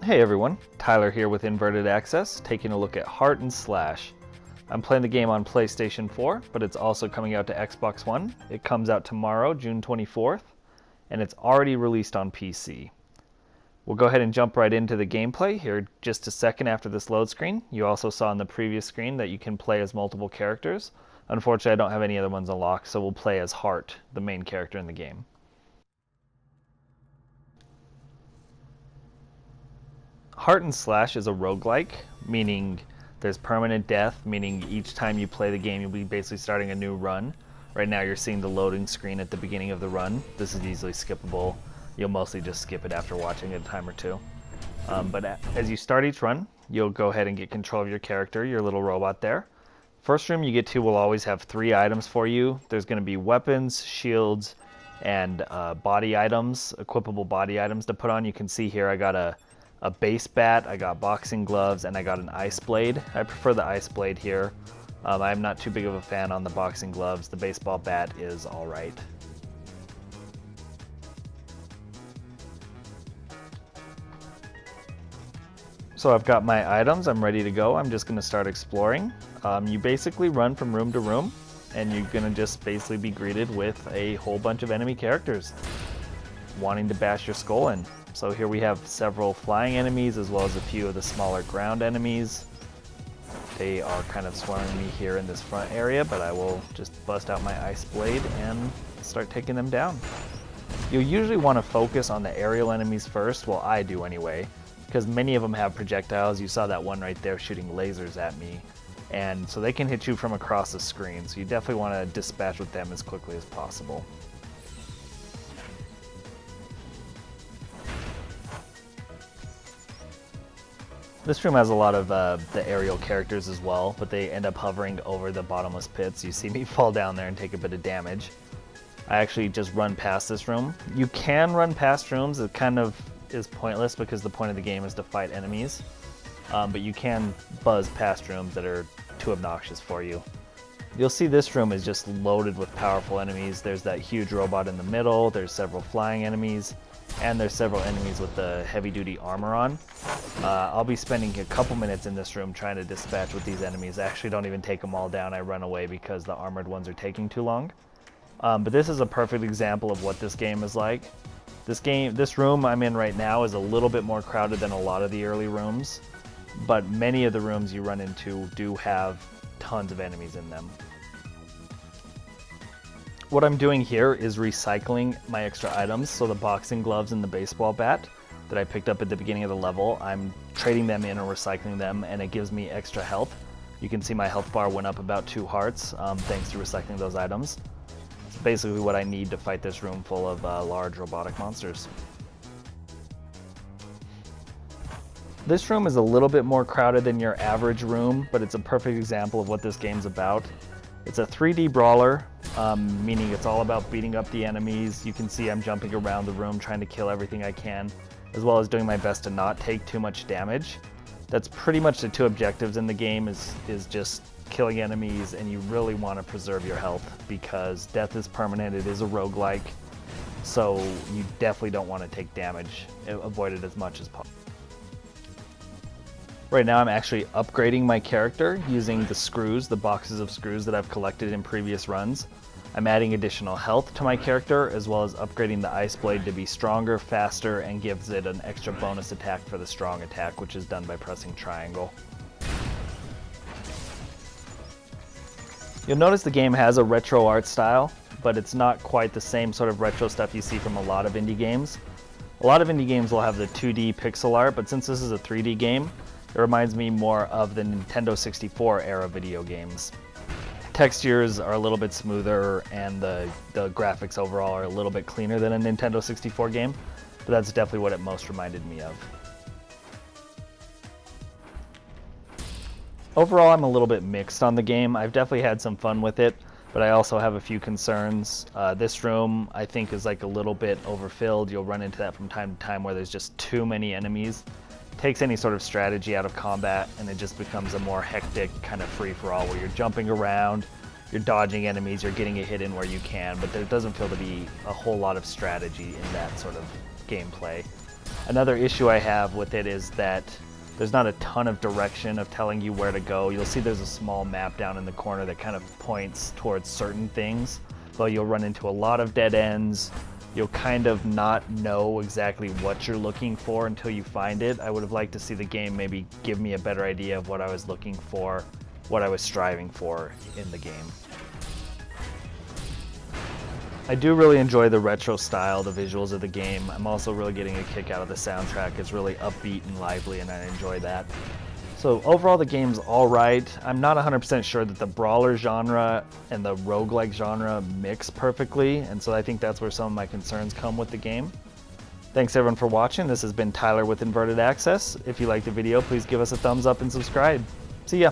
Hey everyone, Tyler here with Inverted Access, taking a look at Heart&Slash. I'm playing the game on PlayStation 4, but it's also coming out to Xbox One. It comes out tomorrow, June 24th, and it's already released on PC. We'll go ahead and jump right into the gameplay here just a second after this load screen. You also saw on the previous screen that you can play as multiple characters. Unfortunately, I don't have any other ones unlocked, so we'll play as Heart, the main character in the game. Heart&Slash is a roguelike, meaning there's permanent death, meaning each time you play the game you'll be basically starting a new run. Right now you're seeing the loading screen at the beginning of the run. This is easily skippable. You'll mostly just skip it after watching it a time or two. But as you start each run, you'll go ahead and get control of your character, your little robot there. First room you get to will always have 3 items for you. There's going to be weapons, shields, and body items, equipable body items to put on. You can see here I got a base bat, I got boxing gloves, and I got an ice blade. I prefer the ice blade here. I'm not too big of a fan on the boxing gloves. The baseball bat is alright. So I've got my items, I'm ready to go. I'm just going to start exploring. You basically run from room to room, and you're going to just basically be greeted with a whole bunch of enemy characters wanting to bash your skull in. So here we have several flying enemies as well as a few of the smaller ground enemies. They are kind of swarming me here in this front area, but I will just bust out my ice blade and start taking them down. You'll usually want to focus on the aerial enemies first, well I do anyway, because many of them have projectiles. You saw that one right there shooting lasers at me, and so they can hit you from across the screen, so you definitely want to dispatch with them as quickly as possible. This room has a lot of the aerial characters as well, but they end up hovering over the bottomless pits. You see me fall down there and take a bit of damage. I actually just run past this room. You can run past rooms. It kind of is pointless because the point of the game is to fight enemies. But you can buzz past rooms that are too obnoxious for you. You'll see this room is just loaded with powerful enemies. There's that huge robot in the middle. There's several flying enemies. And there's several enemies with the heavy-duty armor on. I'll be spending a couple minutes in this room trying to dispatch with these enemies. I actually don't even take them all down. I run away because the armored ones are taking too long. But this is a perfect example of what this game is like. This room I'm in right now is a little bit more crowded than a lot of the early rooms, but many of the rooms you run into do have tons of enemies in them. What I'm doing here is recycling my extra items, so the boxing gloves and the baseball bat that I picked up at the beginning of the level, I'm trading them in or recycling them, and it gives me extra health. You can see my health bar went up about 2 hearts thanks to recycling those items. It's basically what I need to fight this room full of large robotic monsters. This room is a little bit more crowded than your average room, but it's a perfect example of what this game's about. It's a 3D brawler, meaning it's all about beating up the enemies. You can see I'm jumping around the room trying to kill everything I can, as well as doing my best to not take too much damage. That's pretty much the 2 objectives in the game, is just killing enemies, and you really want to preserve your health because death is permanent. It is a roguelike, so you definitely don't want to take damage. Avoid it as much as possible. Right now I'm actually upgrading my character using the screws, the boxes of screws that I've collected in previous runs. I'm adding additional health to my character as well as upgrading the ice blade to be stronger, faster, and gives it an extra bonus attack for the strong attack, which is done by pressing triangle. You'll notice the game has a retro art style, but it's not quite the same sort of retro stuff you see from a lot of indie games. A lot of indie games will have the 2D pixel art, but since this is a 3D game, it reminds me more of the Nintendo 64 era video games. Textures are a little bit smoother and the graphics overall are a little bit cleaner than a Nintendo 64 game, but that's definitely what it most reminded me of. Overall, I'm a little bit mixed on the game. I've definitely had some fun with it, but I also have a few concerns. This room I think is like a little bit overfilled. You'll run into that from time to time where there's just too many enemies. Takes any sort of strategy out of combat, and it just becomes a more hectic kind of free-for-all where you're jumping around, you're dodging enemies, you're getting a hit in where you can, but there doesn't feel to be a whole lot of strategy in that sort of gameplay. Another issue I have with it is that there's not a ton of direction of telling you where to go. You'll see there's a small map down in the corner that kind of points towards certain things, but you'll run into a lot of dead ends. You'll kind of not know exactly what you're looking for until you find it. I would have liked to see the game maybe give me a better idea of what I was looking for, what I was striving for in the game. I do really enjoy the retro style, the visuals of the game. I'm also really getting a kick out of the soundtrack. It's really upbeat and lively, and I enjoy that. So overall, the game's alright. I'm not 100% sure that the brawler genre and the roguelike genre mix perfectly, and so I think that's where some of my concerns come with the game. Thanks everyone for watching. This has been Tyler with Inverted Access. If you liked the video, please give us a thumbs up and subscribe. See ya!